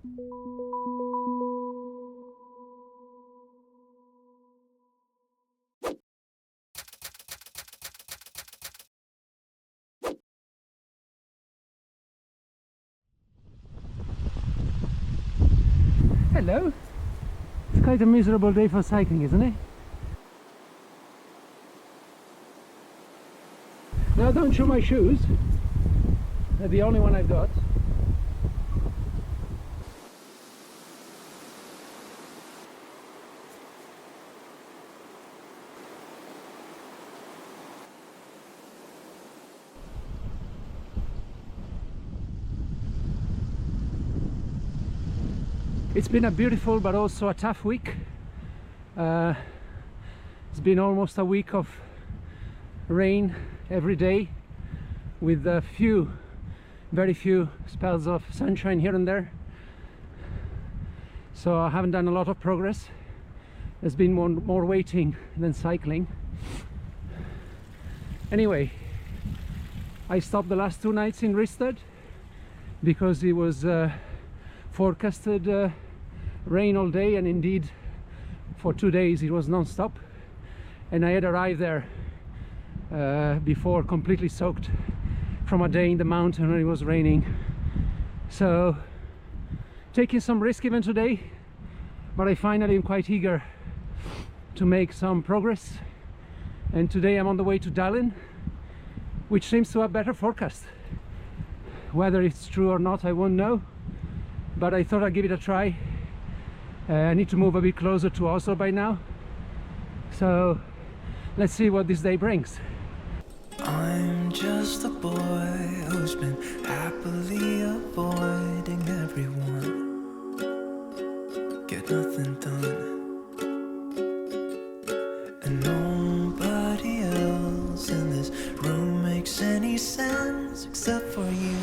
Hello. It's quite a miserable day for cycling, isn't it? Now don't show my shoes. They're the only one I've got. It's been a beautiful but also a tough week. It's been almost a week of rain every day, with very few spells of sunshine here and there. So I haven't done a lot of progress. There's been more waiting than cycling. Anyway, I stopped the last 2 nights in Ristad because it was forecasted rain all day, and indeed for 2 days it was non-stop, and I had arrived there before completely soaked from a day in the mountain when it was raining. So taking some risk even today, but I finally am quite eager to make some progress, and today I'm on the way to Dallin, which seems to have better forecast. Whether it's true or not I won't know, but I thought I'd give it a try. I need to move a bit closer to Oslo by now, so let's see what this day brings. I'm just a boy who's been happily avoiding everyone. Get nothing done, and nobody else in this room makes any sense except for you.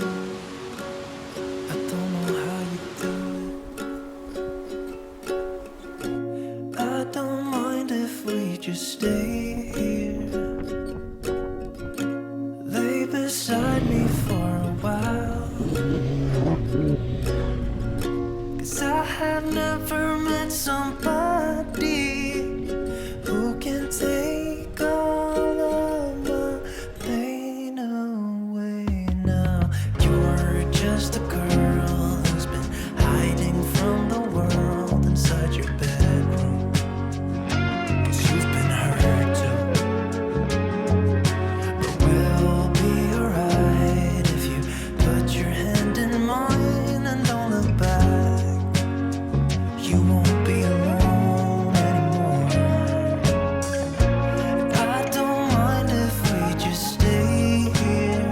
I don't know how you do it. I don't mind if we just stay here, lay beside me for a while, 'cause I have never met somebody who can take all of my pain away now. You're just a girl who's been hiding from the world inside your bedroom, 'cause you've been hurt too. But we'll be alright if you put your hand in mine and don't look back. You won't be alone anymore. I don't mind if we just stay here,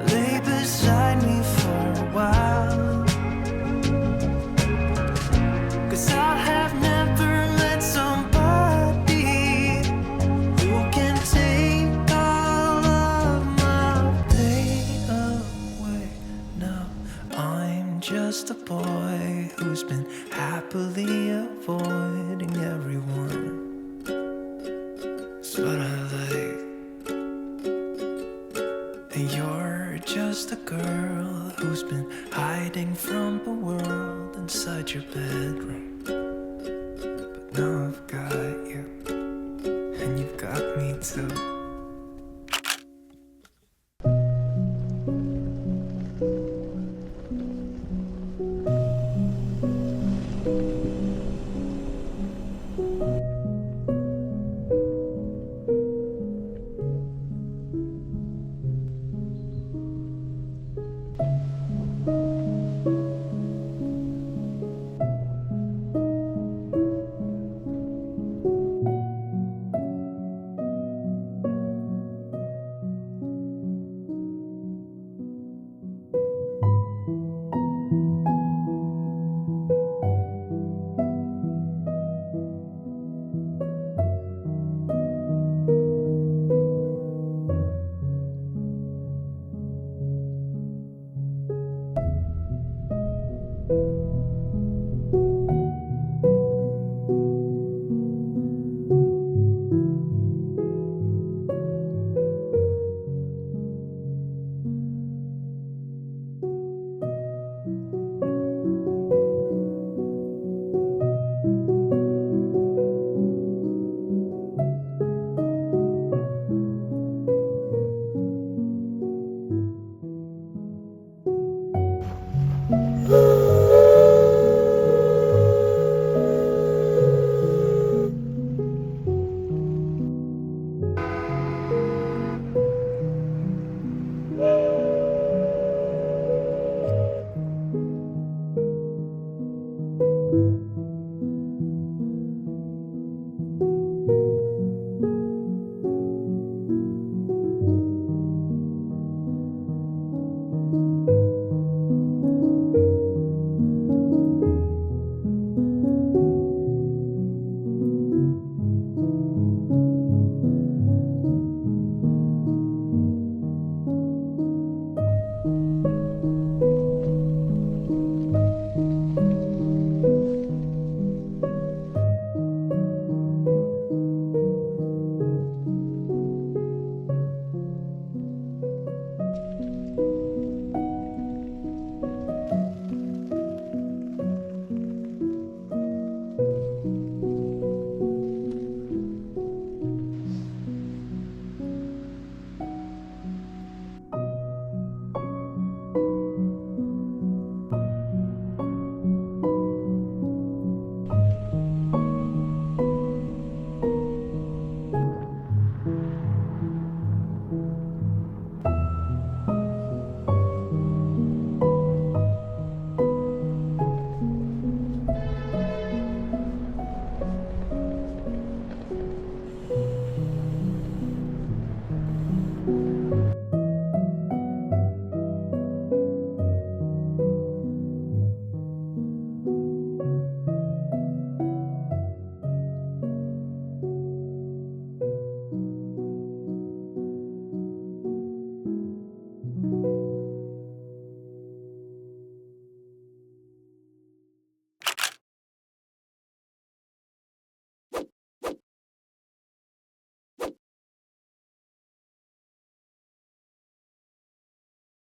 lay beside me for a while, 'cause I have never met somebody who can take all of my pain away now. I'm just a boy who's been happily avoiding everyone. That's what I like. And you're just a girl who's been hiding from the world inside your bedroom. But now I've got you, and you've got me too.